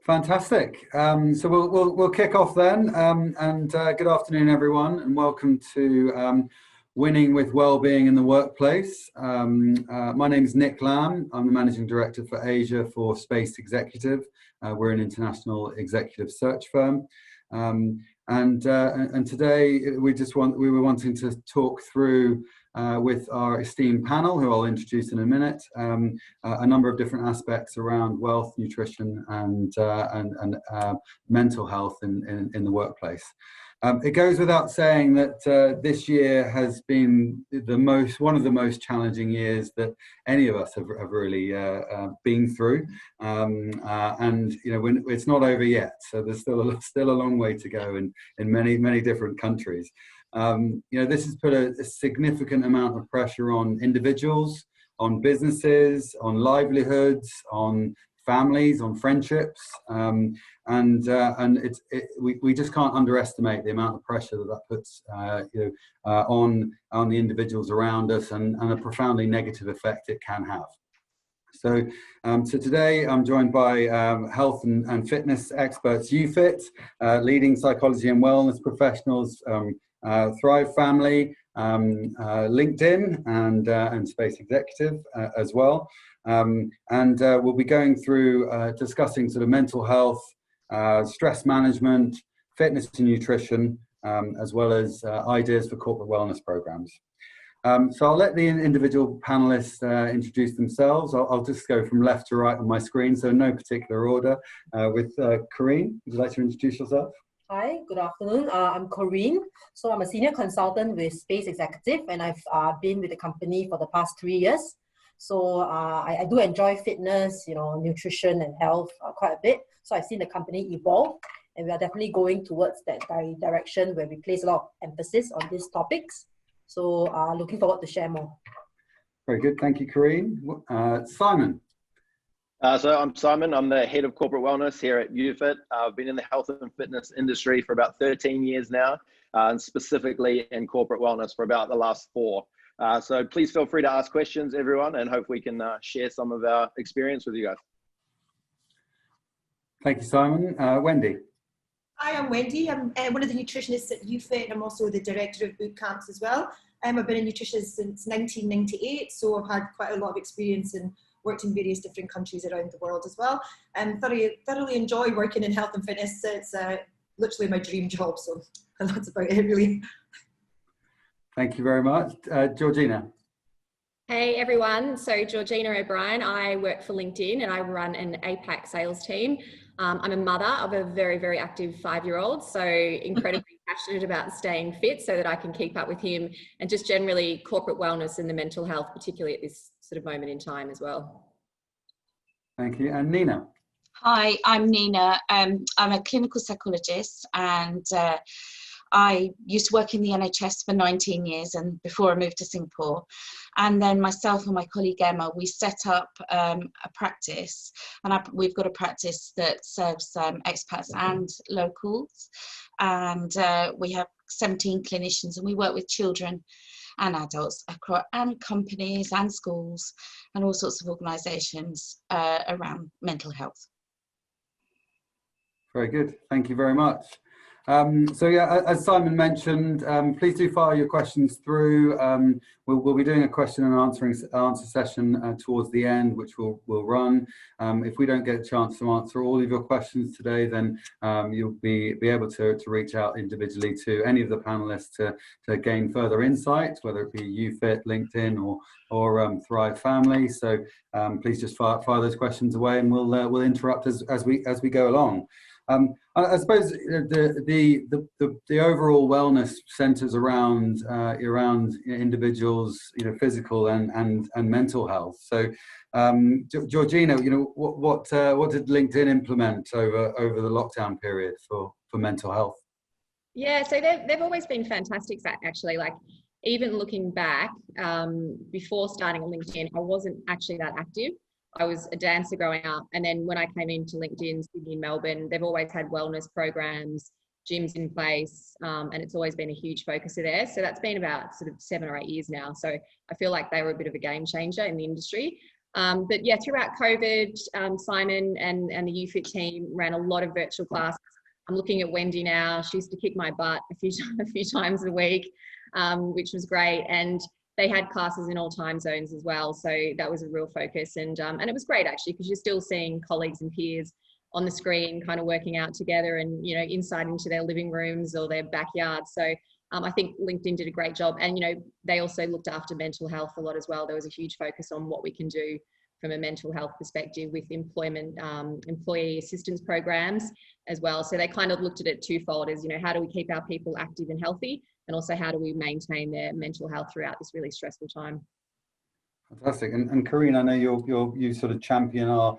Fantastic. So we'll kick off then. Good afternoon, everyone, and welcome to Winning with Wellbeing in the Workplace. My name is Nick Lamb. I'm the Managing Director for Asia for Space Executive. We're an international executive search firm. And today we were wanting to talk through with our esteemed panel, who I'll introduce in a minute, a number of different aspects around wealth, nutrition, and mental health in the workplace. It goes without saying that this year has been one of the most challenging years that any of us have really been through, and it's not over yet. So there's still a long way to go in many different countries. This has put a significant amount of pressure on individuals, on businesses, on livelihoods, on families, on friendships, and we just can't underestimate the amount of pressure that puts on the individuals around us, and a profoundly negative effect it can have. So today I'm joined by health and fitness experts, UFit, leading psychology and wellness professionals, Thrive Family, LinkedIn, and Space Executive as well. We'll be going through discussing sort of mental health, stress management, fitness and nutrition, as well as ideas for corporate wellness programs. So I'll let the individual panelists introduce themselves. I'll just go from left to right on my screen, so no particular order. With Corinne, would you like to introduce yourself? Hi, good afternoon. I'm Corinne. So I'm a senior consultant with Space Executive, and I've been with the company for the past 3 years. So I do enjoy fitness, nutrition and health quite a bit. So I've seen the company evolve, and we are definitely going towards that direction where we place a lot of emphasis on these topics. So looking forward to share more. Very good. Thank you, Corinne. Simon. So I'm Simon. I'm the head of corporate wellness here at UFit. I've been in the health and fitness industry for about 13 years now, and specifically in corporate wellness for about the last 4. So please feel free to ask questions, everyone, and hope we can share some of our experience with you guys. Thank you, Simon. Wendy. Hi, I'm Wendy. I'm one of the nutritionists at UFit, and I'm also the director of boot camps as well. I've been in nutrition since 1998, so I've had quite a lot of experience and worked in various different countries around the world as well. And thoroughly enjoy working in health and fitness. It's literally my dream job, so that's about it, really. Thank you very much. Georgina. Hey everyone, so Georgina O'Brien. I work for LinkedIn and I run an APAC sales team. I'm a mother of a very, very active 5-year-old, so incredibly passionate about staying fit so that I can keep up with him, and just generally corporate wellness and the mental health, particularly at this sort of moment in time as well. Thank you. And Nina. Hi, I'm Nina. I'm a clinical psychologist, and I used to work in the NHS for 19 years, and before I moved to Singapore. And then myself and my colleague Emma, we set up a practice, and we've got a practice that serves expats and locals. And we have 17 clinicians, and we work with children and adults across, and companies and schools and all sorts of organisations around mental health. Very good. Thank you very much. So yeah, as Simon mentioned, please do fire your questions through. We'll be doing a question and answer session towards the end, which we'll run. If we don't get a chance to answer all of your questions today, then you'll be able to reach out individually to any of the panelists to gain further insight, whether it be UFit, LinkedIn, or Thrive Family. So please just fire those questions away, and we'll interrupt as we go along. I suppose the overall wellness centers around individuals, physical and mental health. So, Georgina, what did LinkedIn implement over the lockdown period for mental health? Yeah, so they've always been fantastic. Actually, like even looking back, before starting on LinkedIn, I wasn't actually that active. I was a dancer growing up, and then when I came into LinkedIn, Sydney, Melbourne, they've always had wellness programs, gyms in place, and it's always been a huge focus there. So that's been about sort of 7 or 8 years now. So I feel like they were a bit of a game changer in the industry. But yeah, throughout COVID, Simon and the UFIT team ran a lot of virtual classes. I'm looking at Wendy now. She used to kick my butt a few times a week, which was great. And they had classes in all time zones as well. So that was a real focus. And it was great actually, because you're still seeing colleagues and peers on the screen kind of working out together and, you know, inside into their living rooms or their backyards. So I think LinkedIn did a great job. And, you know, they also looked after mental health a lot as well. There was a huge focus on what we can do from a mental health perspective with employee assistance programs as well. So they kind of looked at it twofold as, you know, how do we keep our people active and healthy? And also how do we maintain their mental health throughout this really stressful time? Fantastic. And Corinne, I know you sort of champion our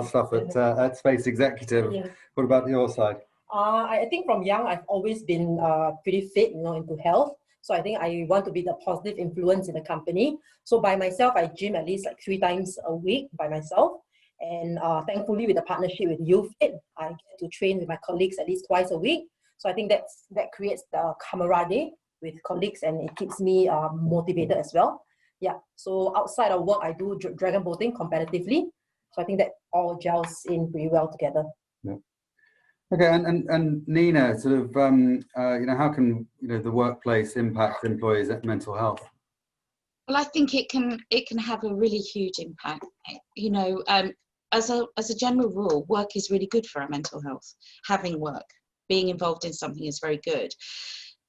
stuff at Space Executive. Yeah. What about your side? I think from young, I've always been pretty fit, you know, into health. So I think I want to be the positive influence in the company. So by myself, I gym at least like 3 times a week by myself. And thankfully, with the partnership with UFIT, I get to train with my colleagues at least twice a week. So I think that creates the camaraderie with colleagues, and it keeps me motivated as well. Yeah. So outside of work, I do dragon boating competitively. So I think that all gels in pretty well together. Yeah. Okay, and Nina, sort of, you know, how can, you know, the workplace impact employees' mental health? Well, I think it can have a really huge impact. You know, as a general rule, work is really good for our mental health. Having work, being involved in something is very good.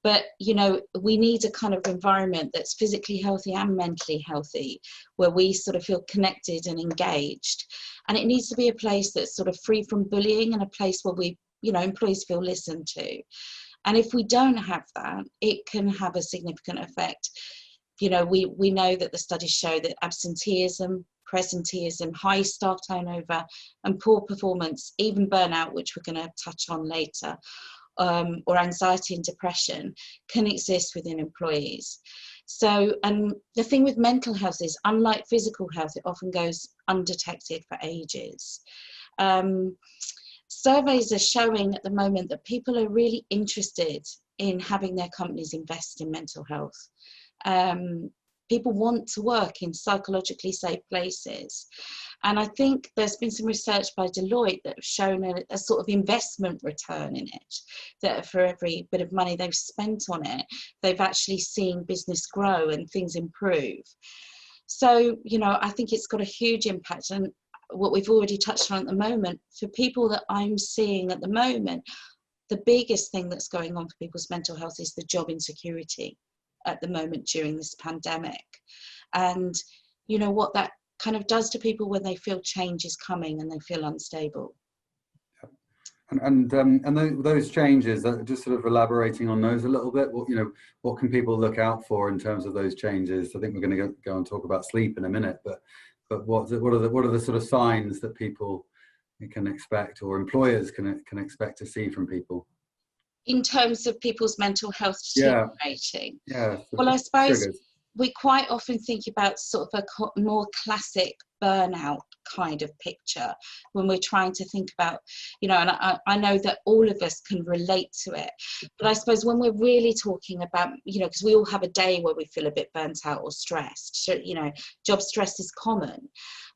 But, you know, we need a kind of environment that's physically healthy and mentally healthy, where we sort of feel connected and engaged. And it needs to be a place that's sort of free from bullying and a place where we, you know, employees feel listened to. And if we don't have that, it can have a significant effect. You know, we know that the studies show that absenteeism, presenteeism, high staff turnover, and poor performance, even burnout, which we're going to touch on later, or anxiety and depression, can exist within employees. So, and the thing with mental health is, unlike physical health, it often goes undetected for ages. Surveys are showing at the moment that people are really interested in having their companies invest in mental health. People want to work in psychologically safe places. And I think there's been some research by Deloitte that have shown a sort of investment return in it, that for every bit of money they've spent on it, they've actually seen business grow and things improve. So, you know, I think it's got a huge impact. And what we've already touched on at the moment, for people that I'm seeing at the moment, the biggest thing that's going on for people's mental health is the job insecurity at the moment during this pandemic. And you know what that kind of does to people when they feel change is coming and they feel unstable. And those changes, just sort of elaborating on those a little bit, what can people look out for in terms of those changes? I think we're going to go and talk about sleep in a minute, but what are the sort of signs that people can expect, or employers can expect to see from people? In terms of people's mental health deteriorating? Yeah. Well, I suppose triggers. We quite often think about sort of a more classic burnout kind of picture when we're trying to think about, you know, and I know that all of us can relate to it. But I suppose when we're really talking about, you know, because we all have a day where we feel a bit burnt out or stressed, so, you know, job stress is common.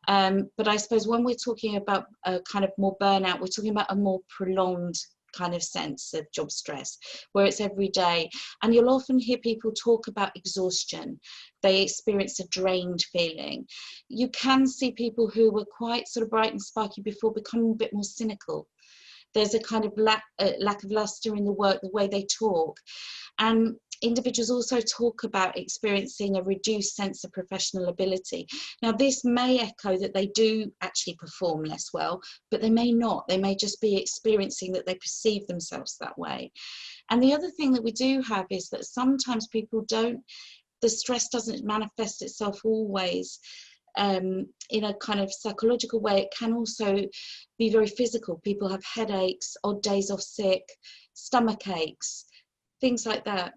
But I suppose when we're talking about a kind of more burnout, we're talking about a more prolonged kind of sense of job stress where it's every day. And you'll often hear people talk about exhaustion. They experience a drained feeling. You can see people who were quite sort of bright and sparky before becoming a bit more cynical. There's a kind of lack of luster in the work, the way they talk. And individuals also talk about experiencing a reduced sense of professional ability. Now, this may echo that they do actually perform less well, but they may not. They may just be experiencing that they perceive themselves that way. And the other thing that we do have is that sometimes people the stress doesn't manifest itself always in a kind of psychological way. It can also be very physical. People have headaches, odd days off sick, stomach aches, things like that.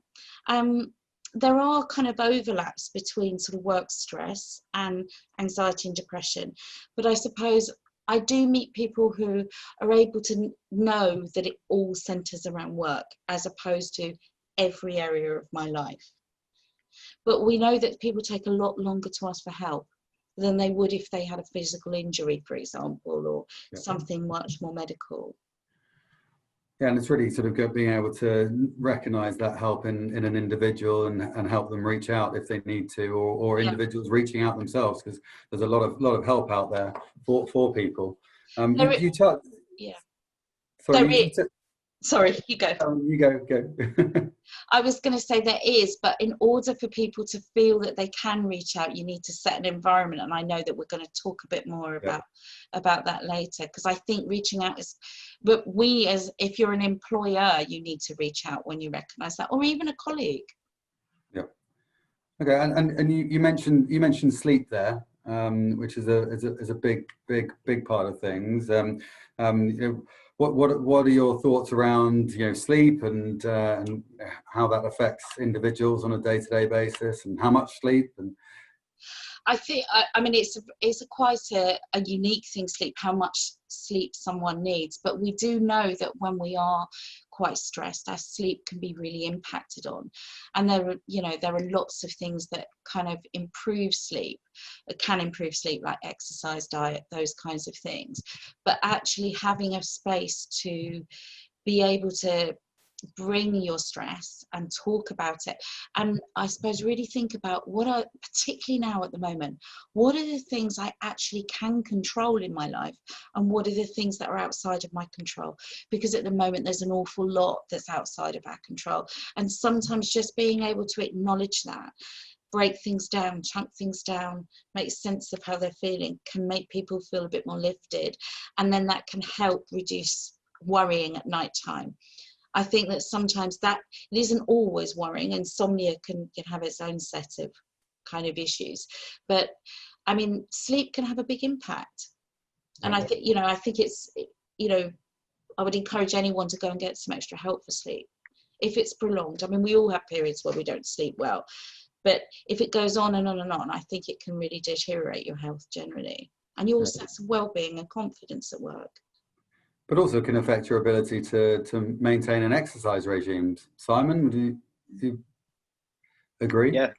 There are kind of overlaps between sort of work stress and anxiety and depression, but I suppose I do meet people who are able to know that it all centres around work as opposed to every area of my life. But we know that people take a lot longer to ask for help than they would if they had a physical injury, for example, or something much more medical. Yeah, and it's really sort of good being able to recognise that help in an individual and help them reach out if they need to, or individuals reaching out themselves, because there's a lot of help out there for people. Sorry, you go. You go. I was going to say there is, but in order for people to feel that they can reach out, you need to set an environment. And I know that we're going to talk a bit more about that later, because I think reaching out is, but if you're an employer, you need to reach out when you recognise that, or even a colleague. Yeah. Okay, and you mentioned sleep there, which is a big part of things. What are your thoughts around sleep and how that affects individuals on a day-to-day basis, and how much sleep? And I think I mean it's quite a unique thing, sleep, how much sleep someone needs, but we do know that when we are quite stressed, our sleep can be really impacted on, and there are lots of things that kind of can improve sleep, like exercise, diet, those kinds of things. But actually having a space to be able to bring your stress and talk about it, and I suppose really think about particularly now at the moment, what are the things I actually can control in my life, and what are the things that are outside of my control, because at the moment there's an awful lot that's outside of our control, and sometimes just being able to acknowledge that, break things down, chunk things down, make sense of how they're feeling, can make people feel a bit more lifted, and then that can help reduce worrying at night time. I think that sometimes that it isn't always worrying. Insomnia can have its own set of kind of issues, but I mean, sleep can have a big impact. And I think it's, I would encourage anyone to go and get some extra help for sleep if it's prolonged. I mean, we all have periods where we don't sleep well, but if it goes on and on and on, I think it can really deteriorate your health generally, and your sense of well-being and confidence at work. But also can affect your ability to maintain an exercise regime. Simon, would you agree? Yeah,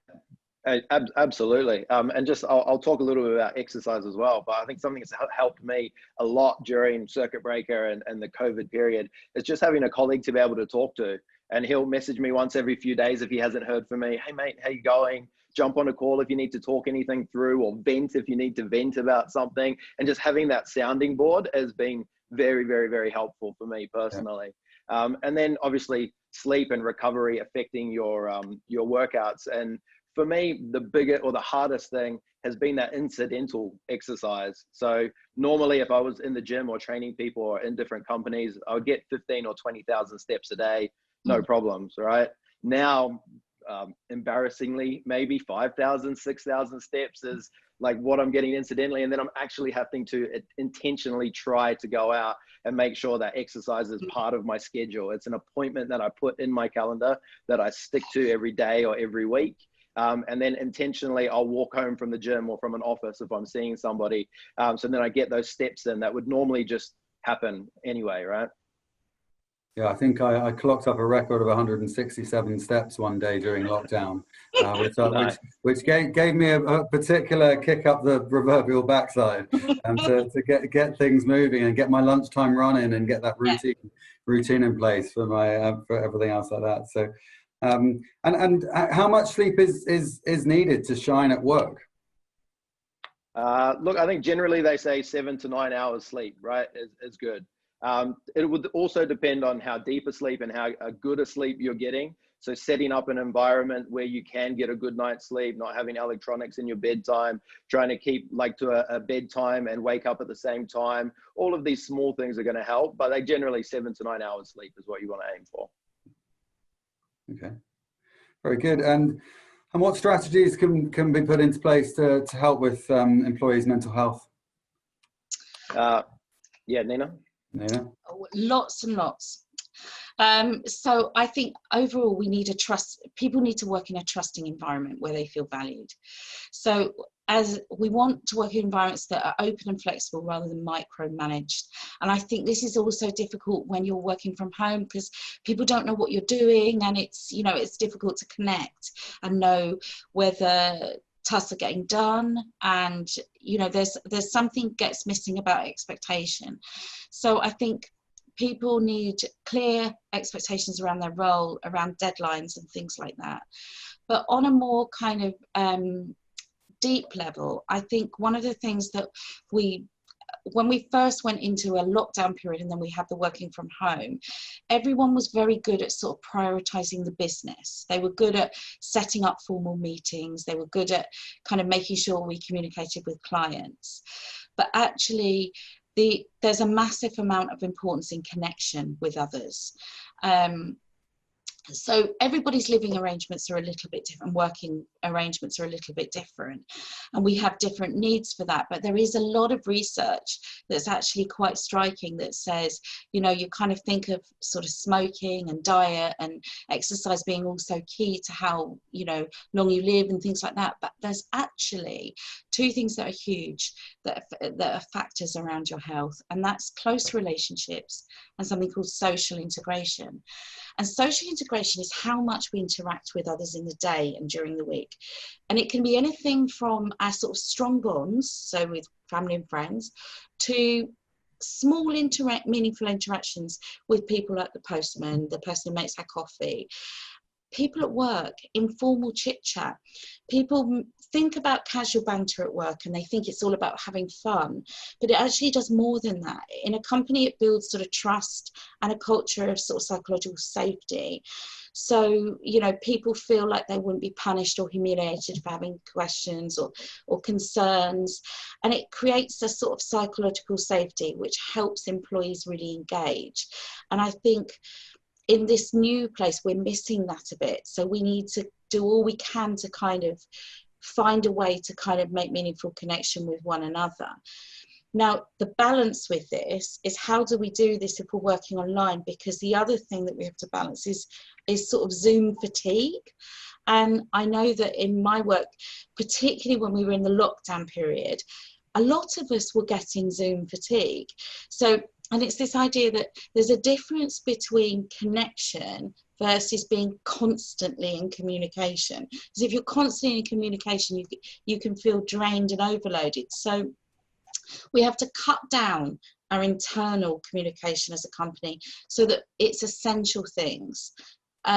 absolutely. And just I'll talk a little bit about exercise as well. But I think something that's helped me a lot during circuit breaker and the COVID period is just having a colleague to be able to talk to. And he'll message me once every few days if he hasn't heard from me. Hey mate, how you going? Jump on a call if you need to talk anything through, or vent if you need to vent about something. And just having that sounding board has been very, very, very helpful for me personally. Yeah. And then obviously sleep and recovery affecting your workouts. And for me, the bigger or the hardest thing has been that incidental exercise. So normally if I was in the gym or training people or in different companies, I would get 15 or 20,000 steps a day, no problems, right? Now, embarrassingly, maybe 5,000, 6,000 steps is like what I'm getting incidentally, and then I'm actually having to intentionally try to go out and make sure that exercise is part of my schedule. It's an appointment that I put in my calendar that I stick to every day or every week. And then intentionally I'll walk home from the gym or from an office if I'm seeing somebody. So then I get those steps in that would normally just happen anyway, right? Yeah, I think I clocked up a record of 167 steps one day during lockdown, which gave me a particular kick up the proverbial backside, and to get things moving and get my lunchtime running and get that routine in place for my for everything else like that. So, and how much sleep is needed to shine at work? Look, I think generally they say 7 to 9 hours sleep, right, is good. It would also depend on how deep a sleep and how good a sleep you're getting. So setting up an environment where you can get a good night's sleep, not having electronics in your bedtime, trying to keep like to a bedtime and wake up at the same time. All of these small things are going to help, but they generally 7 to 9 hours sleep is what you want to aim for. Okay, very good. And what strategies can be put into place to help with employees' mental health? Yeah, Nina? Yeah. Lots and lots. So I think overall we need people need to work in a trusting environment where they feel valued. So as we want to work in environments that are open and flexible rather than micromanaged. And I think this is also difficult when you're working from home, because people don't know what you're doing, and it's, you know, it's difficult to connect and know whether tasks are getting done, and, you know, there's something gets missing about expectation. So I think people need clear expectations around their role, around deadlines and things like that. But on a more kind of deep level, I think one of the things that when we first went into a lockdown period and then we had the working from home, everyone was very good at sort of prioritizing the business. They were good at setting up formal meetings. They were good at kind of making sure we communicated with clients. But actually, there's a massive amount of importance in connection with others. So everybody's living arrangements are a little bit different, working arrangements are a little bit different, and we have different needs for that. But there is a lot of research that's actually quite striking that says, you know, you kind of think of sort of smoking and diet and exercise being also key to how, you know, long you live and things like that. But there's actually two things that are huge that are factors around your health, and that's close relationships and something called social integration. And social integration is how much we interact with others in the day and during the week. And it can be anything from our sort of strong bonds, so with family and friends, to small meaningful interactions with people like the postman, the person who makes our coffee, people at work, informal chit chat. People think about casual banter at work and they think it's all about having fun, but it actually does more than that. In a company, it builds sort of trust and a culture of sort of psychological safety. So, you know, people feel like they wouldn't be punished or humiliated for having questions or concerns. And it creates a sort of psychological safety, which helps employees really engage. And I think in this new place, we're missing that a bit. So we need to do all we can to kind of find a way to kind of make meaningful connection with one another. Now, the balance with this is, how do we do this if we're working online? Because the other thing that we have to balance is sort of Zoom fatigue. And I know that in my work, particularly when we were in the lockdown period, a lot of us were getting Zoom fatigue. So, and it's this idea that there's a difference between connection versus being constantly in communication. Because if you're constantly in communication, you can feel drained and overloaded. So we have to cut down our internal communication as a company so that it's essential things,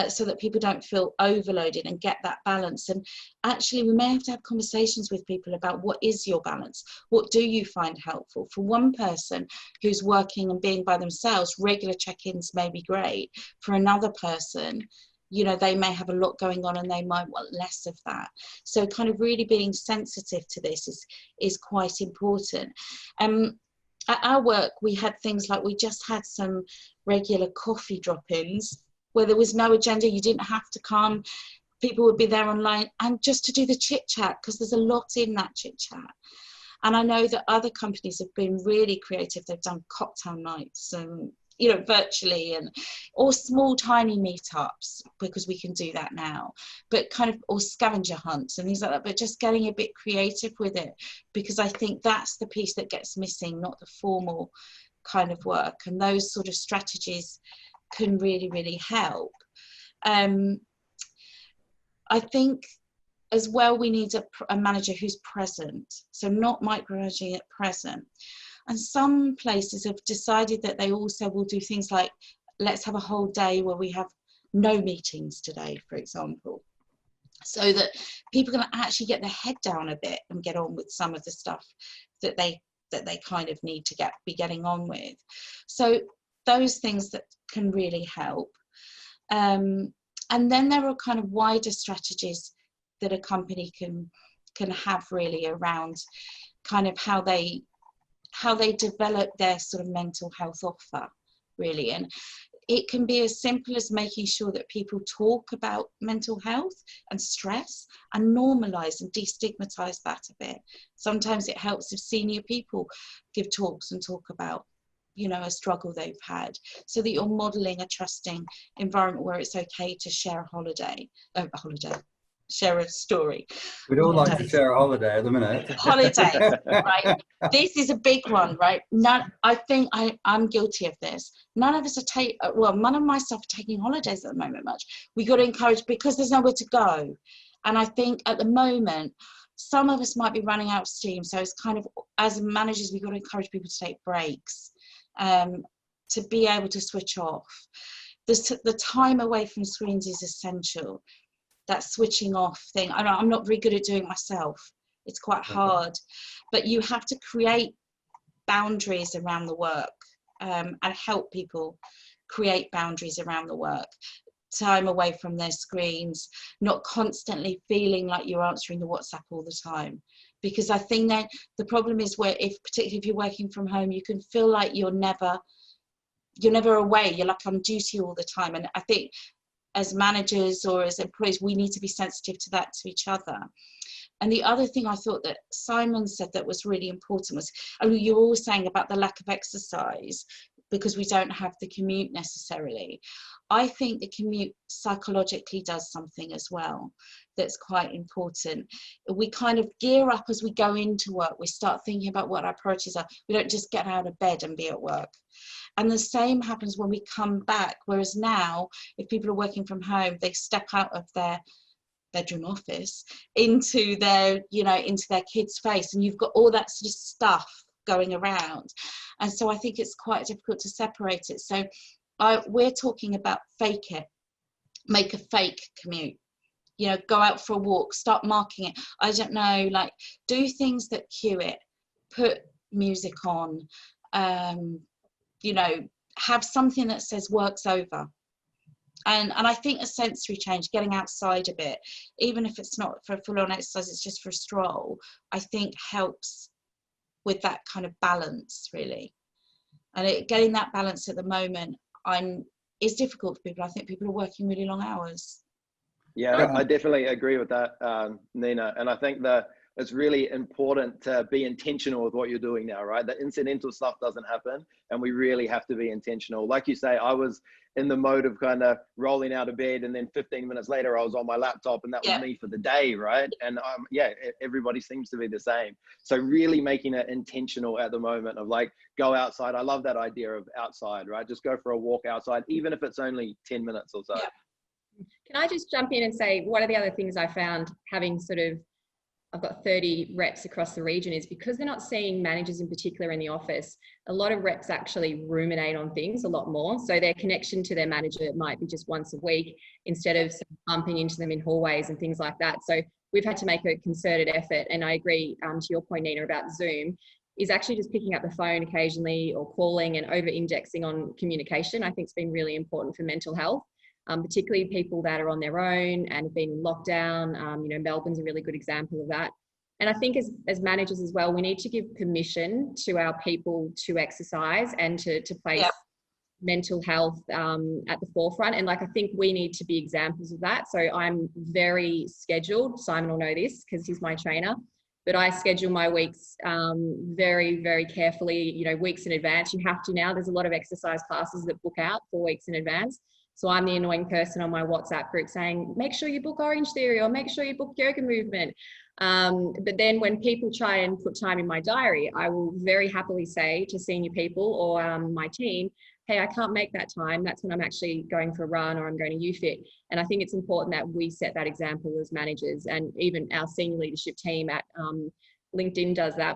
so that people don't feel overloaded and get that balance. And actually, we may have to have conversations with people about what is your balance? What do you find helpful? For one person who's working and being by themselves, regular check-ins may be great. For another person, you know, they may have a lot going on and they might want less of that. So kind of really being sensitive to this is quite important. At our work, we had things like, we just had some regular coffee drop-ins where there was no agenda. You didn't have to come. People would be there online, and just to do the chit chat, because there's a lot in that chit chat. And I know that other companies have been really creative. They've done cocktail nights and, you know, virtually, or small tiny meetups, because we can do that now, but kind of, or scavenger hunts and things like that, but just getting a bit creative with it, because I think that's the piece that gets missing, not the formal kind of work. And those sort of strategies can really, really help. I think as well, we need a manager who's present, so not micromanaging at present. And some places have decided that they also will do things like, let's have a whole day where we have no meetings today, for example, so that people can actually get their head down a bit and get on with some of the stuff that they kind of need to be getting on with. So those things that can really help. And then there are kind of wider strategies that a company can have really around kind of how they develop their sort of mental health offer, really. And it can be as simple as making sure that people talk about mental health and stress and normalize and destigmatize that a bit. Sometimes it helps if senior people give talks and talk about you know, a struggle they've had, so that you're modeling a trusting environment where it's okay to share share a story. We'd all like to share a holiday at the minute. Holidays, right? This is a big one, right? I think I'm guilty of this. None of us are none of myself are taking holidays at the moment much. We got to encourage, because there's nowhere to go. And I think at the moment, some of us might be running out of steam. So it's kind of, as managers, we've got to encourage people to take breaks, to be able to switch off. The time away from screens is essential. That switching off thing, I'm not very good at doing it myself. It's quite hard, but you have to create boundaries around the work, and help people create boundaries around the work. Time away from their screens, not constantly feeling like you're answering the WhatsApp all the time. Because I think that the problem is particularly if you're working from home, you can feel like you're never away. You're like on duty all the time. And I think as managers or as employees, we need to be sensitive to that, to each other. And the other thing I thought that Simon said that was really important was, you were all saying about the lack of exercise because we don't have the commute necessarily. I think the commute psychologically does something as well that's quite important. We kind of gear up as we go into work. We start thinking about what our priorities are. We don't just get out of bed and be at work. And the same happens when we come back. Whereas now, if people are working from home, they step out of their bedroom office into their kids' face, and you've got all that sort of stuff going around. And so I think it's quite difficult to separate it. So we're talking about fake it, make a fake commute, go out for a walk, start marking it. I don't know, like do things that cue it, put music on, have something that says work's over. And I think a sensory change, getting outside a bit, even if it's not for full-on exercise, it's just for a stroll, I think helps with that kind of balance, really. And getting that balance at the moment is difficult for people. I think people are working really long hours. Yeah, I definitely agree with that, Nina. And I think that it's really important to be intentional with what you're doing now, right? The incidental stuff doesn't happen, and we really have to be intentional. Like you say, I was in the mode of kind of rolling out of bed, and then 15 minutes later I was on my laptop, and that was me for the day, right? And everybody seems to be the same. So really making it intentional at the moment of like, go outside. I love that idea of outside, right? Just go for a walk outside, even if it's only 10 minutes or so. Yeah. Can I just jump in and say, one of the other things I found having I've got 30 reps across the region is because they're not seeing managers in particular in the office, a lot of reps actually ruminate on things a lot more. So their connection to their manager might be just once a week instead of bumping into them in hallways and things like that. So we've had to make a concerted effort. And I agree to your point, Nina, about Zoom, is actually just picking up the phone occasionally or calling and over-indexing on communication. I think it's been really important for mental health. Particularly people that are on their own and have been in lockdown. Melbourne's a really good example of that. And I think as managers as well, we need to give permission to our people to exercise and to place mental health at the forefront. And I think we need to be examples of that. So I'm very scheduled. Simon will know this because he's my trainer. But I schedule my weeks very, very carefully, weeks in advance. You have to now. There's a lot of exercise classes that book out 4 weeks in advance. So I'm the annoying person on my WhatsApp group saying, make sure you book Orange Theory or make sure you book yoga movement. But then when people try and put time in my diary, I will very happily say to senior people or my team, hey, I can't make that time. That's when I'm actually going for a run or I'm going to UFIT. And I think it's important that we set that example as managers, and even our senior leadership team at LinkedIn does that.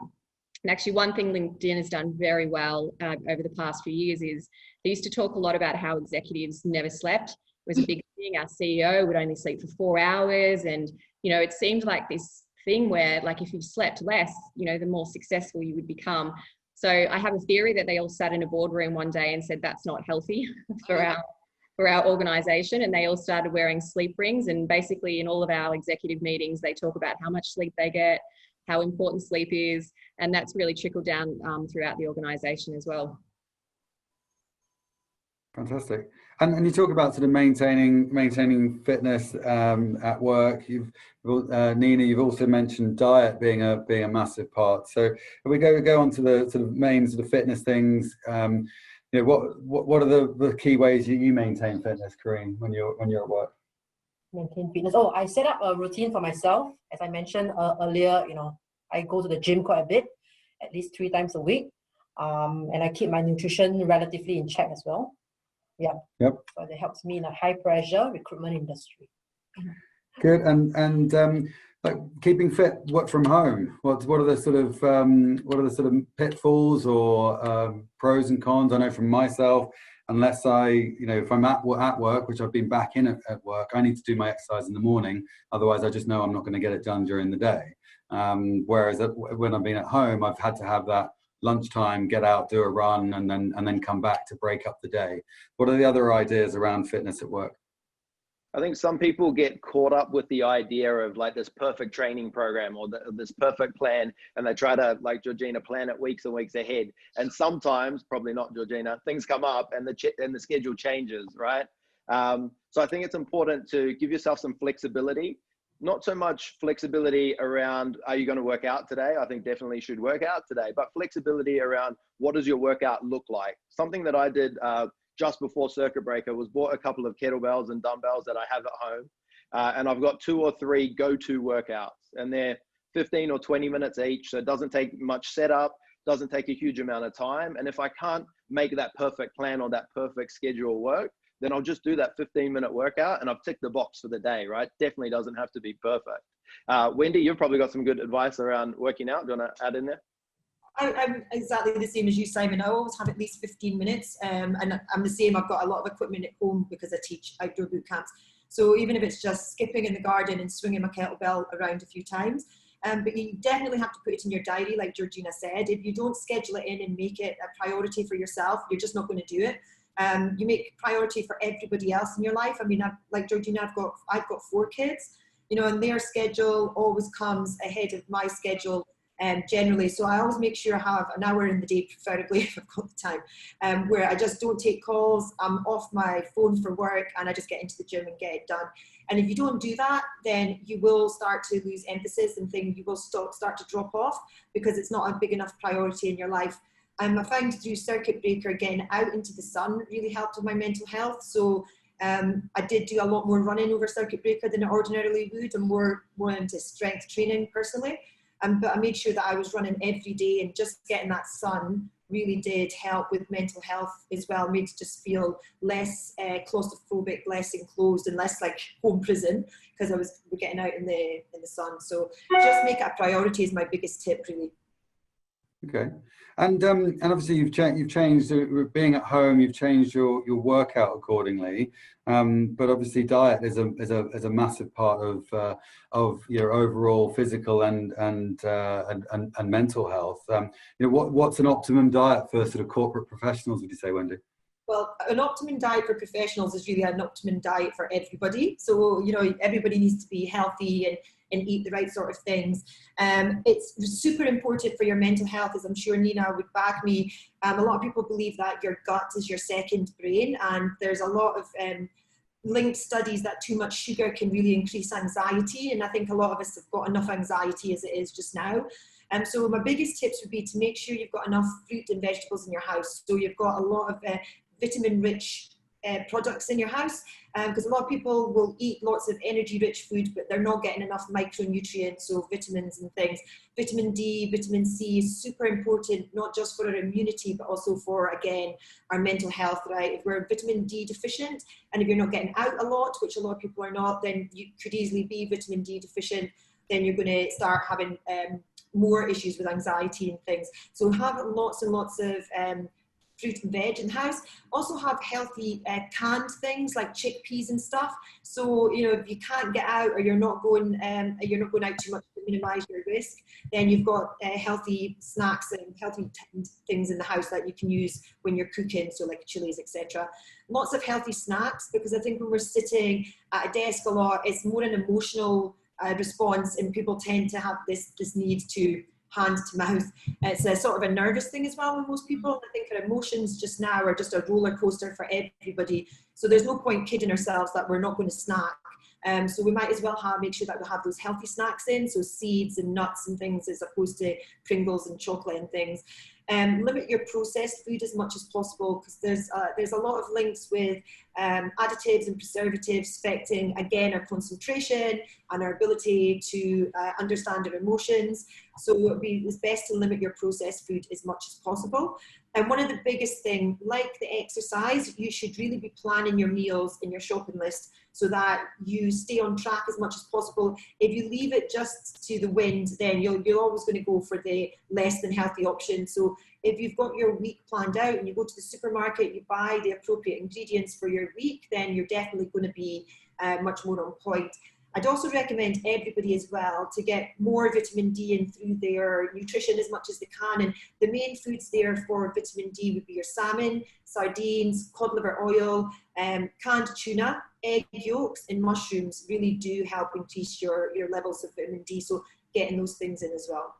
And actually one thing LinkedIn has done very well over the past few years is they used to talk a lot about how executives never slept. It was a big thing. Our CEO would only sleep for 4 hours. And, it seemed like this thing where if you slept less, the more successful you would become. So I have a theory that they all sat in a boardroom one day and said, that's not healthy for our organization. And they all started wearing sleep rings. And basically in all of our executive meetings, they talk about how much sleep they get, how important sleep is. And that's really trickled down throughout the organization as well. Fantastic. And you talk about sort of maintaining fitness at work. Nina, you've also mentioned diet being a massive part. So if we go on to the sort of main sort of fitness things, you know, what are the key ways you maintain fitness, Corinne, when you're at work? Maintain fitness. Oh, I set up a routine for myself. As I mentioned earlier, you know, I go to the gym quite a bit, at least 3 times a week. And I keep my nutrition relatively in check as well. Yeah. Yep. So that helps me in a high pressure recruitment industry. Good. And like keeping fit, work from home. What are the sort of pitfalls or pros and cons? I know from myself, unless if I'm at work, which I've been back in at work, I need to do my exercise in the morning. Otherwise, I just know I'm not going to get it done during the day. Whereas when I've been at home, I've had to have that lunchtime, get out, do a run, and then come back to break up the day. What are the other ideas around fitness at work? I think some people get caught up with the idea of like this perfect training program or this perfect plan, and they try to, like Georgina, plan it weeks and weeks ahead. And sometimes, probably not Georgina, things come up and the schedule changes, right? So I think it's important to give yourself some flexibility. Not so much flexibility around, are you going to work out today? I think definitely you should work out today, but flexibility around what does your workout look like? Something that I did just before circuit breaker was bought a couple of kettlebells and dumbbells that I have at home. And I've got 2 or 3 go-to workouts, and they're 15 or 20 minutes each. So it doesn't take much setup, doesn't take a huge amount of time. And if I can't make that perfect plan or that perfect schedule work, then I'll just do that 15-minute workout and I've ticked the box for the day, right? Definitely doesn't have to be perfect. Wendy, you've probably got some good advice around working out. Do you want to add in there? I'm exactly the same as you, Simon. I always have at least 15 minutes and I'm the same. I've got a lot of equipment at home because I teach outdoor boot camps. So even if it's just skipping in the garden and swinging my kettlebell around a few times, but you definitely have to put it in your diary, like Georgina said. If you don't schedule it in and make it a priority for yourself, you're just not going to do it. You make priority for everybody else in your life. I mean, like Georgina, I've got 4 kids, you know, and their schedule always comes ahead of my schedule generally. So I always make sure I have an hour in the day, preferably if I've got the time, where I just don't take calls. I'm off my phone for work and I just get into the gym and get it done. And if you don't do that, then you will start to lose emphasis and you will start to drop off because it's not a big enough priority in your life. I found through circuit breaker getting out into the sun really helped with my mental health. So I did do a lot more running over circuit breaker than I ordinarily would. I'm more into strength training personally. But I made sure that I was running every day, and just getting that sun really did help with mental health as well. Made it just feel less claustrophobic, less enclosed, and less like home prison because we're getting out in the sun. So just make it a priority is my biggest tip, really. Okay, and obviously you've changed being at home. You've changed your workout accordingly, but obviously diet is a massive part of your overall physical and mental health. You know, what's an optimum diet for sort of corporate professionals, would you say, Wendy? Well, an optimum diet for professionals is really an optimum diet for everybody. So, you know, everybody needs to be healthy and eat the right sort of things. It's super important for your mental health, as I'm sure Nina would back me. A lot of people believe that your gut is your second brain, and there's a lot of linked studies that too much sugar can really increase anxiety, and I think a lot of us have got enough anxiety as it is just now. So my biggest tips would be to make sure you've got enough fruit and vegetables in your house. So you've got a lot of vitamin-rich products in your house, because a lot of people will eat lots of energy-rich food, but they're not getting enough micronutrients, so vitamins and things. Vitamin D, vitamin C is super important, not just for our immunity, but also for, again, our mental health, right? If we're vitamin D deficient, and if you're not getting out a lot, which a lot of people are not, then you could easily be vitamin D deficient. Then you're going to start having more issues with anxiety and things. So have lots and lots of fruit and veg in the house. Also have healthy canned things like chickpeas and stuff. So, you know, if you can't get out or you're not going out too much to minimize your risk, then you've got healthy snacks and healthy things in the house that you can use when you're cooking, so like chilies, etc. Lots of healthy snacks, because I think when we're sitting at a desk a lot, it's more an emotional response, and people tend to have this need to hand to mouth. It's a sort of a nervous thing as well with most people. I think our emotions just now are just a roller coaster for everybody. So there's no point kidding ourselves that we're not going to snack. So we might as well make sure that we have those healthy snacks in, so seeds and nuts and things, as opposed to Pringles and chocolate and things. Limit your processed food as much as possible, because there's a lot of links with additives and preservatives affecting, again, our concentration and our ability to understand our emotions. So it's best to limit your processed food as much as possible. And one of the biggest things, like the exercise, you should really be planning your meals in your shopping list so that you stay on track as much as possible. If you leave it just to the wind, then you're always going to go for the less than healthy option. So if you've got your week planned out and you go to the supermarket, you buy the appropriate ingredients for your week, then you're definitely going to be much more on point. I'd also recommend everybody as well to get more vitamin D in through their nutrition as much as they can. And the main foods there for vitamin D would be your salmon, sardines, cod liver oil, canned tuna, egg yolks, and mushrooms really do help increase your levels of vitamin D. So getting those things in as well.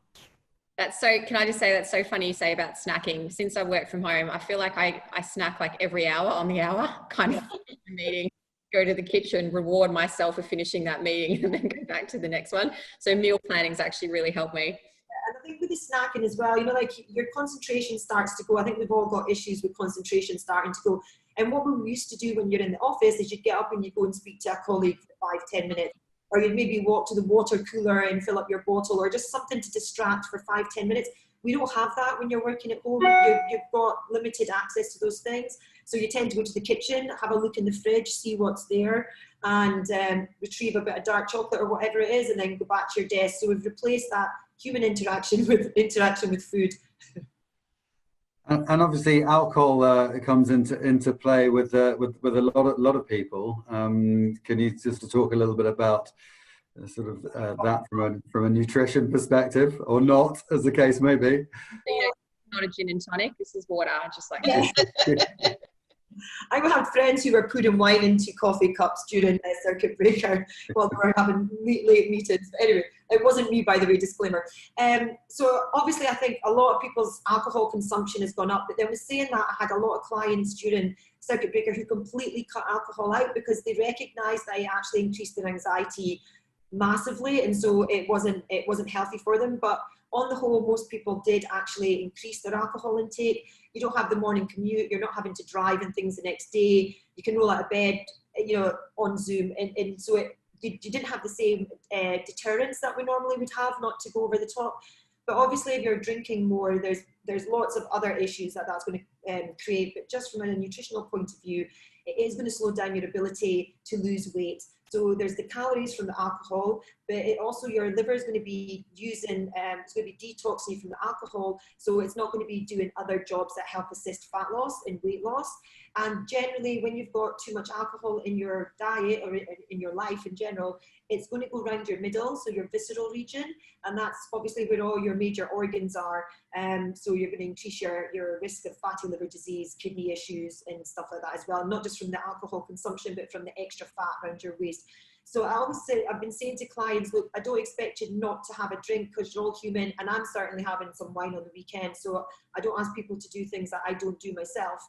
Can I just say, that's so funny you say about snacking. Since I work from home, I feel like I snack like every hour on the hour, kind of meeting, go to the kitchen, reward myself for finishing that meeting and then go back to the next one. So meal planning's actually really helped me. And I think with the snacking as well, like your concentration starts to go. I think we've all got issues with concentration starting to go. And what we used to do when you're in the office is you'd get up and you go and speak to a colleague for 5-10 minutes. Or you'd maybe walk to the water cooler and fill up your bottle, or just something to distract for 5-10 minutes. We don't have that when you're working at home. You've got limited access to those things. So you tend to go to the kitchen, have a look in the fridge, see what's there, and retrieve a bit of dark chocolate or whatever it is, and then go back to your desk. So we've replaced that human interaction with food. And obviously, alcohol comes into play with a lot of people. Can you just talk a little bit about sort of that from a nutrition perspective, or not, as the case may be? Not a gin and tonic. This is water, just like that. I would have friends who were putting wine into coffee cups during a circuit breaker while they were having late meetings. But anyway, it wasn't me, by the way, disclaimer. So obviously I think a lot of people's alcohol consumption has gone up, but then was saying that I had a lot of clients during circuit breaker who completely cut alcohol out because they recognised that it actually increased their anxiety massively, and so it wasn't healthy for them. But on the whole, most people did actually increase their alcohol intake. You don't have the morning commute, you're not having to drive and things the next day, you can roll out of bed, on Zoom, and so you didn't have the same deterrence that we normally would have, not to go over the top. But obviously if you're drinking more, there's lots of other issues that's going to create. But just from a nutritional point of view, it is going to slow down your ability to lose weight. So there's the calories from the alcohol, but also your liver is going to be using, it's going to be detoxing you from the alcohol. So it's not going to be doing other jobs that help assist fat loss and weight loss. And generally, when you've got too much alcohol in your diet or in your life in general, it's going to go around your middle, so your visceral region, and that's obviously where all your major organs are. So you're going to increase your risk of fatty liver disease, kidney issues, and stuff like that as well. Not just from the alcohol consumption, but from the extra fat around your waist. So I always say, I've been saying to clients, look, I don't expect you not to have a drink because you're all human, and I'm certainly having some wine on the weekend. So I don't ask people to do things that I don't do myself.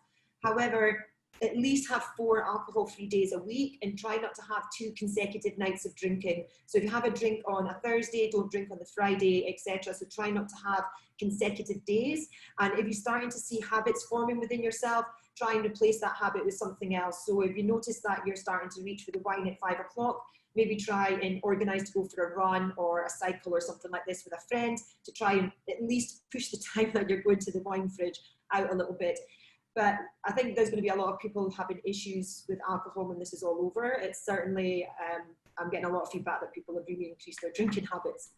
However, at least have 4 alcohol-free days a week, and try not to have 2 consecutive nights of drinking. So if you have a drink on a Thursday, don't drink on the Friday, etc. So try not to have consecutive days. And if you're starting to see habits forming within yourself, try and replace that habit with something else. So if you notice that you're starting to reach for the wine at 5 o'clock, maybe try and organise to go for a run or a cycle or something like this with a friend, to try and at least push the time that you're going to the wine fridge out a little bit. But I think there's going to be a lot of people having issues with alcohol when this is all over. It's certainly, I'm getting a lot of feedback that people have really increased their drinking habits.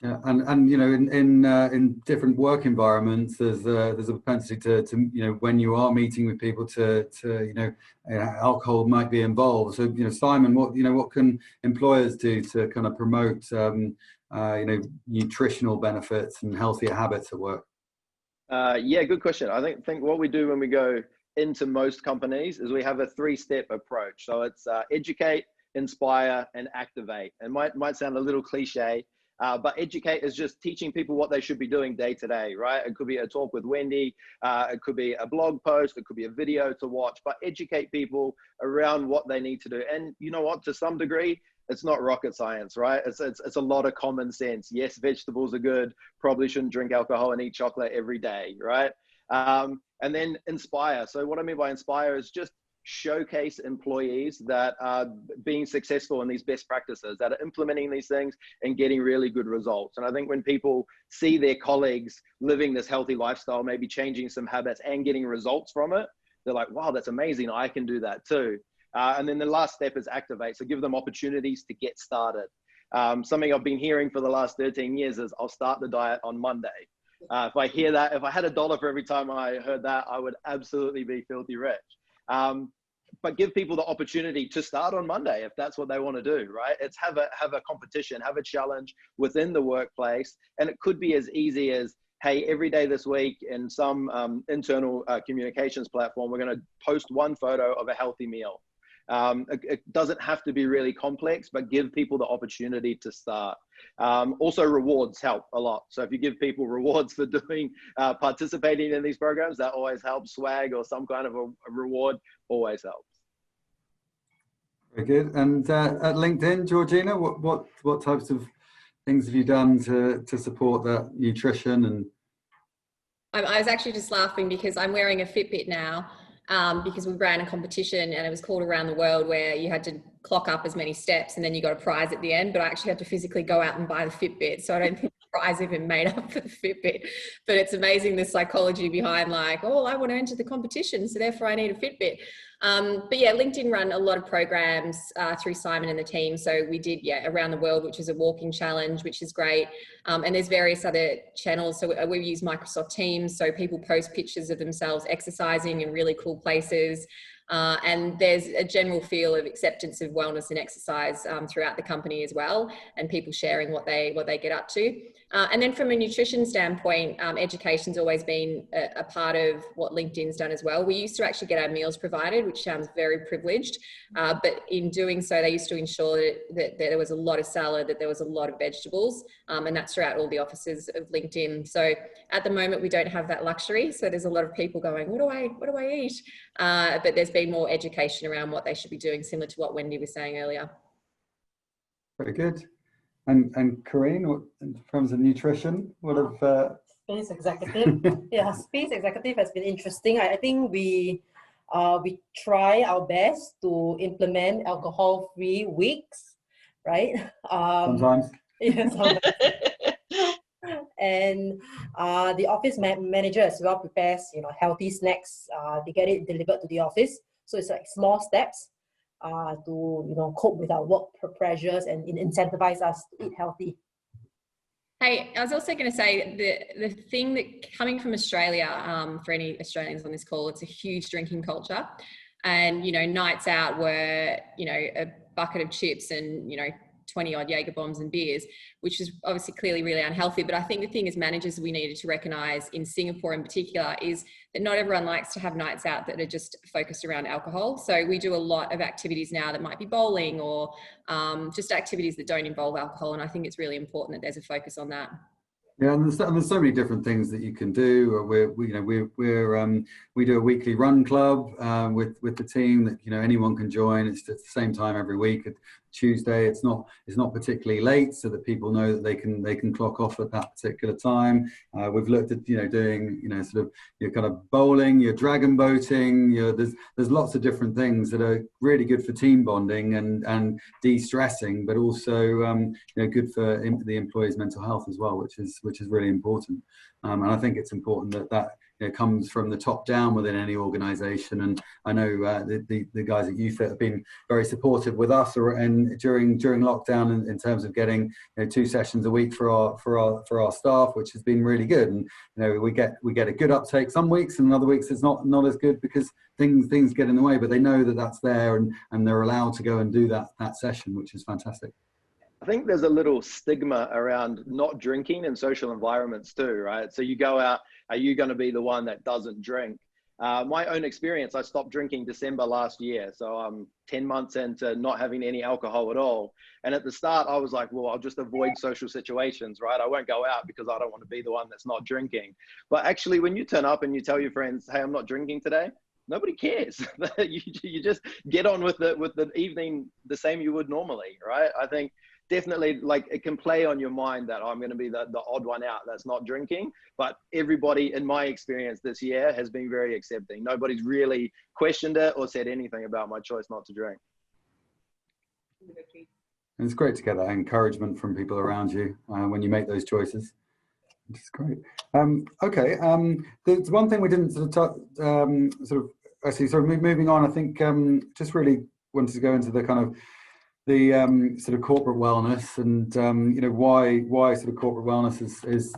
Yeah, and in different work environments, there's a propensity to when you are meeting with people to alcohol might be involved. So Simon, what can employers do to kind of promote nutritional benefits and healthier habits at work? Yeah, good question. I think what we do when we go into most companies is we have a 3-step approach. So it's educate, inspire, and activate. It might sound a little cliche, But educate is just teaching people what they should be doing day to day, right? It could be a talk with Wendy, it could be a blog post, it could be a video to watch, but educate people around what they need to do. And you know what, to some degree, it's not rocket science, right? It's a lot of common sense. Yes, vegetables are good, probably shouldn't drink alcohol and eat chocolate every day, right? And then inspire. So what I mean by inspire is just showcase employees that are being successful in these best practices, that are implementing these things and getting really good results. And I think when people see their colleagues living this healthy lifestyle, maybe changing some habits and getting results from it, they're like, wow, that's amazing. I can do that too. And then the last step is activate. So give them opportunities to get started. Something I've been hearing for the last 13 years is I'll start the diet on Monday. If I hear that, if I had $1 for every time I heard that, I would absolutely be filthy rich. But give people the opportunity to start on Monday if that's what they want to do, right? It's have a competition, have a challenge within the workplace. And it could be as easy as, hey, every day this week in some internal communications platform, we're going to post one photo of a healthy meal. It doesn't have to be really complex, but give people the opportunity to start. Also, rewards help a lot. So if you give people rewards for doing, participating in these programs, that always helps. Swag or some kind of a reward always helps. Very good. And at LinkedIn, Georgina, what types of things have you done to support that nutrition? And I was actually just laughing because I'm wearing a Fitbit now. Because we ran a competition and it was called Around the World, where you had to clock up as many steps and then you got a prize at the end, but I actually had to physically go out and buy the Fitbit. So I don't think the prize even made up for the Fitbit, but it's amazing the psychology behind, like, oh, I want to enter the competition, so therefore I need a Fitbit. But yeah, LinkedIn run a lot of programs through Simon and the team. So we did, Around the World, which is a walking challenge, which is great. And there's various other channels. So we use Microsoft Teams. So people post pictures of themselves exercising in really cool places. And there's a general feel of acceptance of wellness and exercise throughout the company as well, and people sharing what they get up to. And then from a nutrition standpoint, education's always been a part of what LinkedIn's done as well. We used to actually get our meals provided, which sounds very privileged, but in doing so, they used to ensure that there was a lot of salad, that there was a lot of vegetables, and that's throughout all the offices of LinkedIn. So at the moment, we don't have that luxury. So there's a lot of people going, what do I eat? But there's been more education around what they should be doing, similar to what Wendy was saying earlier. very good. And Corinne, in terms of nutrition, what have Space executive? Yeah, space executive has been interesting. I think we try our best to implement alcohol-free weeks, right? sometimes? Yeah, sometimes. And the office manager as well prepares, healthy snacks. They get it delivered to the office. So it's like small steps to, cope with our work pressures and incentivize us to eat healthy. Hey, I was also going to say the thing that coming from Australia, for any Australians on this call, it's a huge drinking culture. And, nights out were, a bucket of chips and, 20 odd Jaeger bombs and beers, which is obviously clearly really unhealthy. But I think the thing as managers we needed to recognize in Singapore in particular is that not everyone likes to have nights out that are just focused around alcohol. So we do a lot of activities now that might be bowling or just activities that don't involve alcohol. And I think it's really important that there's a focus on that. Yeah, and there's so many different things that you can do. We do a weekly run club with the team that anyone can join. It's at the same time every week. Tuesday, it's not particularly late, so that people know that they can clock off at that particular time. We've looked at doing sort of your kind of bowling, your dragon boating. There's lots of different things that are really good for team bonding and de-stressing, but also good for the employee's mental health as well, which is really important. And I think it's important that comes from the top down within any organisation. And I know the guys at UFIT have been very supportive with us and during lockdown in terms of getting 2 sessions a week for our staff, which has been really good. And we get a good uptake some weeks, and other weeks it's not as good because things get in the way. But they know that that's there, and they're allowed to go and do that session, which is fantastic. I think there's a little stigma around not drinking in social environments too, right? So you go out, are you going to be the one that doesn't drink? My own experience, I stopped drinking December last year. So I'm 10 months into not having any alcohol at all. And at the start, I was like, well, I'll just avoid social situations, right? I won't go out because I don't want to be the one that's not drinking. But actually, when you turn up and you tell your friends, hey, I'm not drinking today, nobody cares. you just get on with the evening the same you would normally, right? I think definitely, like, it can play on your mind that I'm going to be the odd one out that's not drinking, but everybody in my experience this year has been very accepting. Nobody's really questioned it or said anything about my choice not to drink. And it's great to get that encouragement from people around you when you make those choices. Which is great. Okay, there's one thing we didn't sort of actually moving on. I think just really wanted to go into the kind of the sort of corporate wellness and you know, why sort of corporate wellness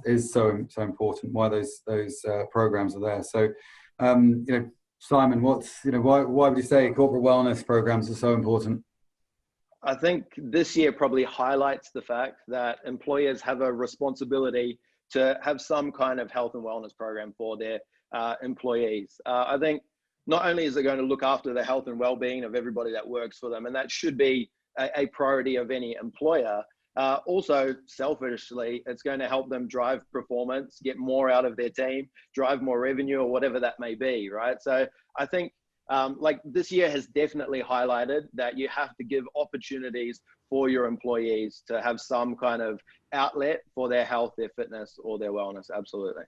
is so important, why those programs are there. So you know, Simon, why would you say corporate wellness programs are so important? I think this year probably highlights the fact that employers have a responsibility to have some kind of health and wellness program for their employees. I think not only is it going to look after the health and well-being of everybody that works for them, and that should be a priority of any employer, also selfishly, it's going to help them drive performance, get more out of their team, drive more revenue, or whatever that may be, right? So I think like this year has definitely highlighted that you have to give opportunities for your employees to have some kind of outlet for their health, their fitness, or their wellness. Absolutely.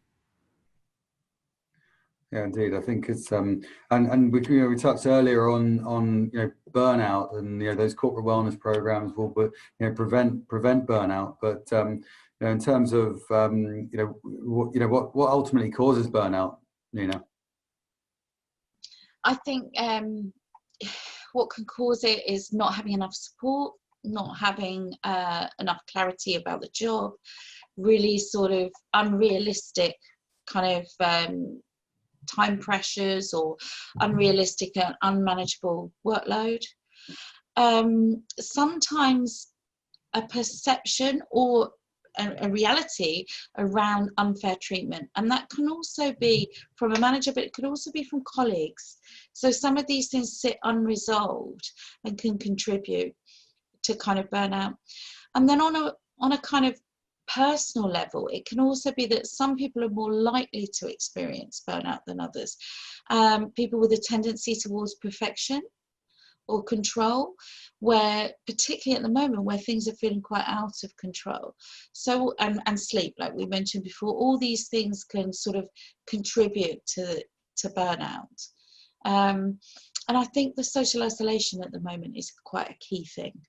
Yeah, indeed. I think it's and we touched earlier on you know, burnout, and you know, those corporate wellness programs will prevent burnout. But you know, in terms of what ultimately causes burnout, Nina? I think what can cause it is not having enough support, not having enough clarity about the job, really sort of unrealistic kind of time pressures, or unrealistic and unmanageable workload. Sometimes a perception or a reality around unfair treatment, and that can also be from a manager, but it could also be from colleagues. So some of these things sit unresolved and can contribute to kind of burnout. And then on a kind of personal level, it can also be that some people are more likely to experience burnout than others. People with a tendency towards perfection or control, where particularly at the moment where things are feeling quite out of control. So and sleep, like we mentioned before, all these things can sort of contribute to burnout. And I think the social isolation at the moment is quite a key thing.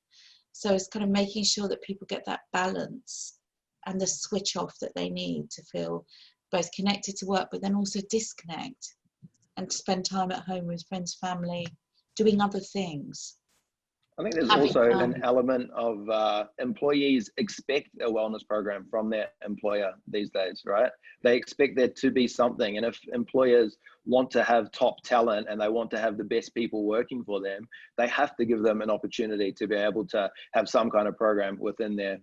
So it's kind of making sure that people get that balance and the switch off that they need to feel both connected to work, but then also disconnect and spend time at home with friends, family, doing other things. I think there's also an element of employees expect a wellness program from their employer these days, right? They expect there to be something. And if employers want to have top talent and they want to have the best people working for them, they have to give them an opportunity to be able to have some kind of program within their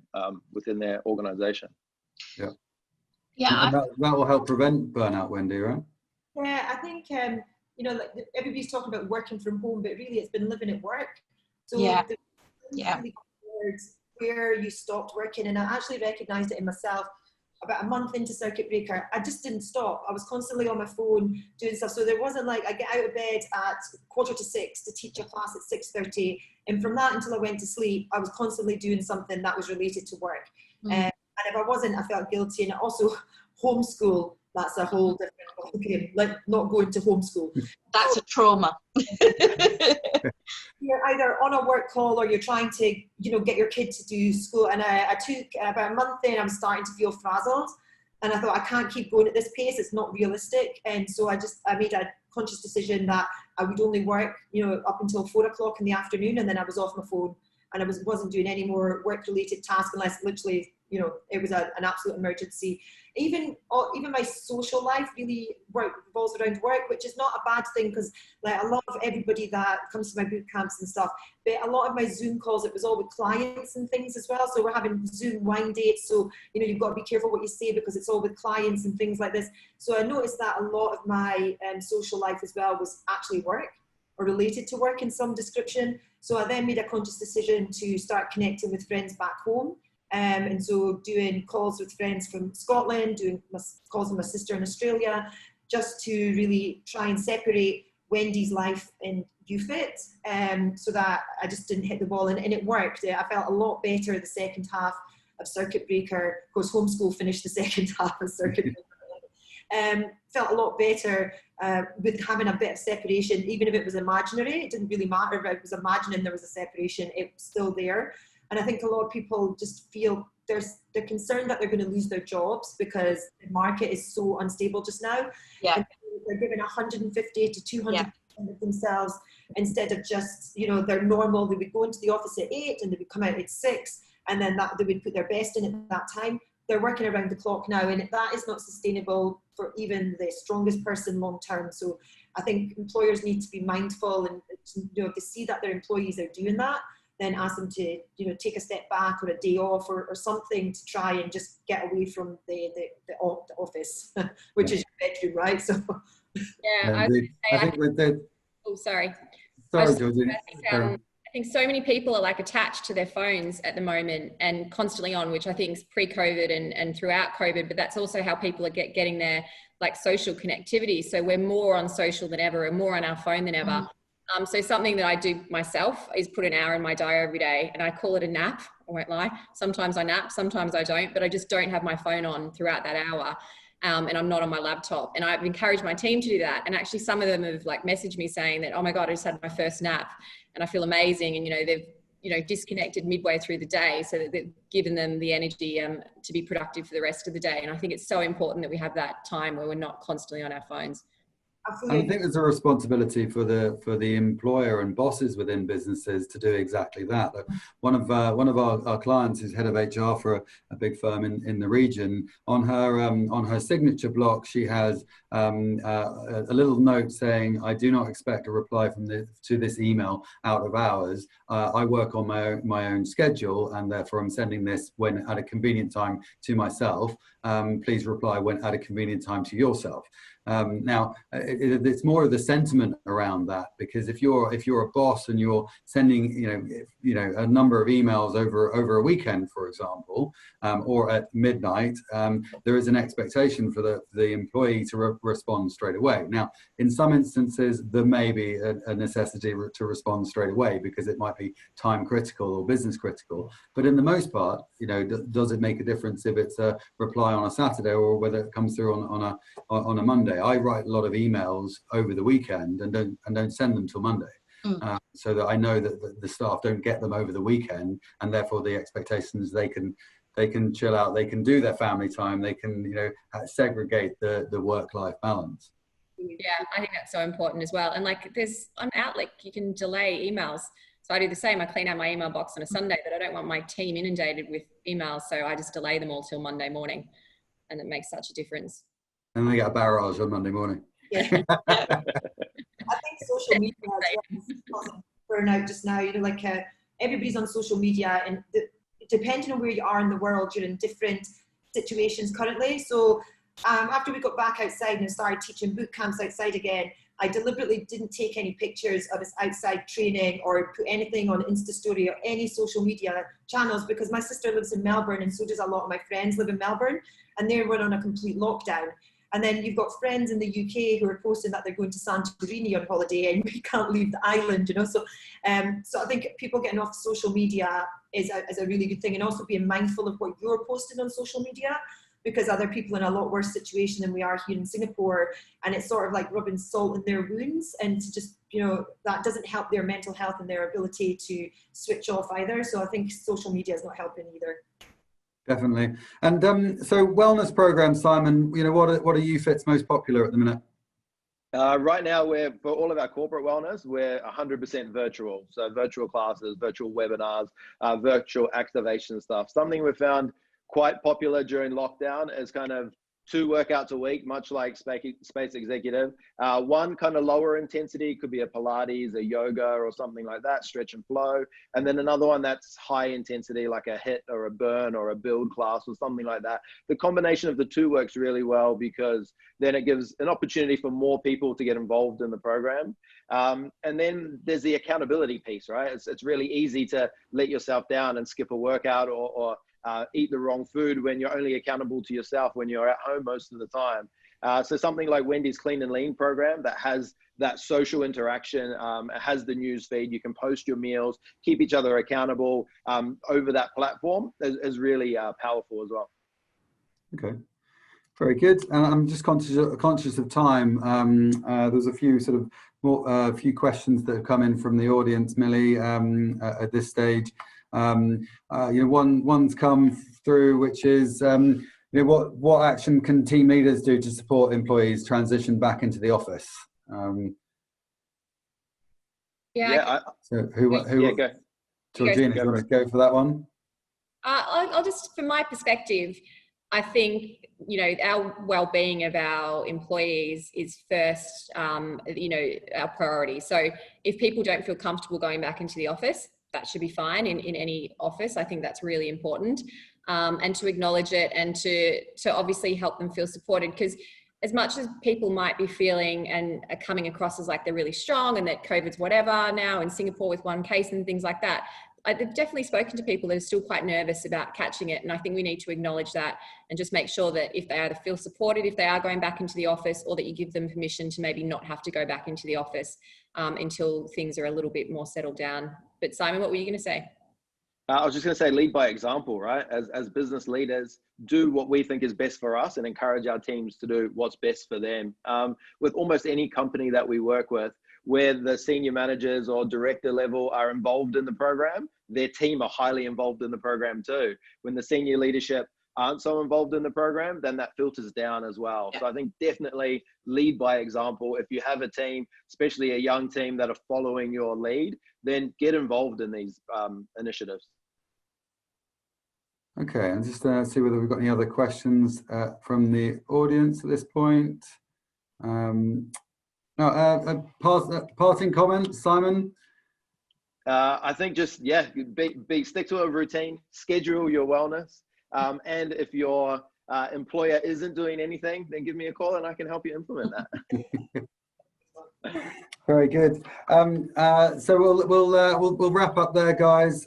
organization. Yeah. Yeah. That will help prevent burnout, Wendy, right? Yeah, I think, you know, like everybody's talking about working from home, but really it's been living at work. So yeah, where you stopped working, and I actually recognised it in myself about a month into circuit breaker. I just didn't stop. I was constantly on my phone doing stuff. So there wasn't like, I get out of bed at 5:45 to teach a class at 6:30, and from that until I went to sleep, I was constantly doing something that was related to work. And if I wasn't, I felt guilty. And also homeschool, that's a whole different game, like not going to homeschool. That's a trauma. You're either on a work call or you're trying to, you know, get your kid to do school. And I took about a month in, I'm starting to feel frazzled. And I thought, I can't keep going at this pace. It's not realistic. And so I made a conscious decision that I would only work, you know, up until 4 o'clock in the afternoon. And then I was off my phone, and I wasn't doing any more work related tasks unless literally, you know, it was an absolute emergency. even my social life really revolves around work, which is not a bad thing, because like a lot of everybody that comes to my boot camps and stuff, but a lot of my Zoom calls, it was all with clients and things as well. So we're having Zoom wine dates. So, you know, you've got to be careful what you say because it's all with clients and things like this. So I noticed that a lot of my social life as well was actually work or related to work in some description. So I then made a conscious decision to start connecting with friends back home. And so doing calls with friends from Scotland, doing calls with my sister in Australia, just to really try and separate Wendy's life and UFIT, so that I just didn't hit the wall, and it worked. I felt a lot better the second half of Circuit Breaker. Of course, homeschool finished the second half of Circuit Breaker. Felt a lot better with having a bit of separation, even if it was imaginary. It didn't really matter if I was imagining there was a separation, it was still there. And I think a lot of people just feel they're concerned that they're going to lose their jobs because the market is so unstable just now. Yeah. And they're giving 150 to 200% of themselves instead of just, you know, their normal. They would go into the office at 8 and they would come out at 6, and then that they would put their best in at that time. They're working around the clock now, and that is not sustainable for even the strongest person long term. So I think employers need to be mindful, and, you know, if they see that their employees are doing that, then ask them to, you know, take a step back or a day off or something to try and just get away from the office, which is your bedroom, right? So yeah, I think with the... Oh, sorry. Sorry, Georgie. I think so many people are like attached to their phones at the moment and constantly on, which I think is pre-COVID and throughout COVID, but that's also how people are getting their like social connectivity. So we're more on social than ever and more on our phone than ever. So something that I do myself is put an hour in my diary every day, and I call it a nap. I won't lie. Sometimes I nap, sometimes I don't, but I just don't have my phone on throughout that hour. And I'm not on my laptop. And I've encouraged my team to do that. And actually some of them have like messaged me saying that, oh my God, I just had my first nap and I feel amazing. And, you know, they've, you know, disconnected midway through the day so that they've given them the energy to be productive for the rest of the day. And I think it's so important that we have that time where we're not constantly on our phones. I think there's a responsibility for the employer and bosses within businesses to do exactly that. One of our clients is head of HR for a big firm in the region. On her signature block, she has a little note saying, "I do not expect a reply to this email out of hours. I work on my own schedule, and therefore I'm sending this when at a convenient time to myself. Please reply when at a convenient time to yourself." Now, it's more of the sentiment around that, because if you're a boss and you're sending a number of emails over a weekend, for example, or at midnight, there is an expectation for the employee to respond straight away. Now, in some instances, there may be a necessity to respond straight away because it might be time critical or business critical. But in the most part, you know, does it make a difference if it's a reply on a Saturday or whether it comes through on a Monday? I write a lot of emails over the weekend and don't send them till Monday, so that I know that the staff don't get them over the weekend, and therefore the expectations they can chill out, they can do their family time, they can, you know, segregate the work-life balance. Yeah, I think that's so important as well. And like there's on Outlook, you can delay emails. So I do the same. I clean out my email box on a Sunday, but I don't want my team inundated with emails. So I just delay them all till Monday morning, and it makes such a difference. And they get a barrage on Monday morning. Yeah. I think social media is causing burnout just now. You know, like everybody's on social media, and depending on where you are in the world, you're in different situations currently. So after we got back outside and started teaching boot camps outside again, I deliberately didn't take any pictures of his outside training or put anything on Insta Story or any social media channels, because my sister lives in Melbourne and so does a lot of my friends live in Melbourne, and they were on a complete lockdown. And then you've got friends in the UK who are posting that they're going to Santorini on holiday and we can't leave the island, you know. So so I think people getting off social media is a really good thing, and also being mindful of what you're posting on social media, because other people are in a lot worse situation than we are here in Singapore, and it's sort of like rubbing salt in their wounds, and to just, you know, that doesn't help their mental health and their ability to switch off either. So I think social media is not helping either. Definitely. And so wellness programs, Simon, you know, what are UFIT's most popular at the minute? Right now, for all of our corporate wellness, we're 100% virtual. So virtual classes, virtual webinars, virtual activation stuff. Something we found quite popular during lockdown is kind of 2 workouts a week, much like Space Executive. One kind of lower intensity, could be a Pilates, a yoga, or something like that, stretch and flow. And then another one that's high intensity, like a HIIT or a burn or a build class or something like that. The combination of the 2 works really well, because then it gives an opportunity for more people to get involved in the program. And then there's the accountability piece, right? It's really easy to let yourself down and skip a workout, or eat the wrong food when you're only accountable to yourself when you're at home most of the time. So something like Wendy's Clean and Lean program that has that social interaction, it has the news feed, you can post your meals, keep each other accountable over that platform, is really powerful as well. Okay, very good. I'm just conscious of time. There's a few sort of more few questions that have come in from the audience, Millie, at this stage. One's come through, which is what action can team leaders do to support employees transition back into the office? So who go. Georgina, do you want to go for that one? I'll just, from my perspective, I think, our well-being of our employees is first, our priority. So if people don't feel comfortable going back into the office, that should be fine in any office. I think that's really important. And to acknowledge it, and to obviously help them feel supported, because as much as people might be feeling and are coming across as like they're really strong and that COVID's whatever now in Singapore with 1 case and things like that, I've definitely spoken to people that are still quite nervous about catching it. And I think we need to acknowledge that and just make sure that if they either feel supported, if they are going back into the office, or that you give them permission to maybe not have to go back into the office until things are a little bit more settled down. But Simon, what were you going to say? I was just going to say, lead by example, right? As business leaders, do what we think is best for us and encourage our teams to do what's best for them. With almost any company that we work with, where the senior managers or director level are involved in the program, their team are highly involved in the program too. When the senior leadership aren't so involved in the program, then that filters down as well. So I think definitely lead by example. If you have a team, especially a young team that are following your lead, then get involved in these initiatives. Okay, and just see whether we've got any other questions from the audience at this point. Parting comments, Simon? I think just, stick to a routine, schedule your wellness. And if your employer isn't doing anything, then give me a call and I can help you implement that. Very good. So we'll wrap up there, guys.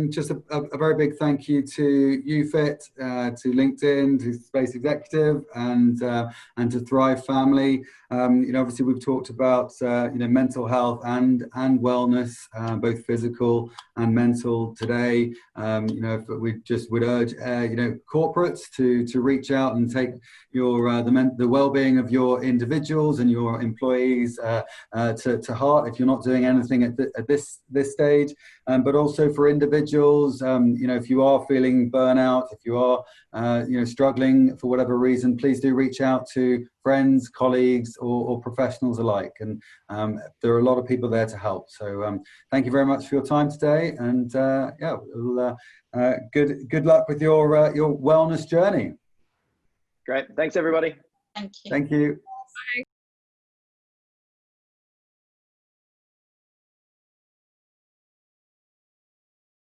Just a very big thank you to UFIT, to LinkedIn, to Space Executive, and to Thrive Family. Obviously we've talked about mental health and wellness, both physical and mental today. We just would urge corporates to reach out and take your the well-being of your individuals and your employees to heart if you're not doing anything at this stage, but also for individuals, if you are feeling burnout, if you are struggling for whatever reason, please do reach out to friends, colleagues, or professionals alike, and there are a lot of people there to help. So thank you very much for your time today, and good luck with your wellness journey. Great, thanks everybody. Thank you. Thank you. Bye.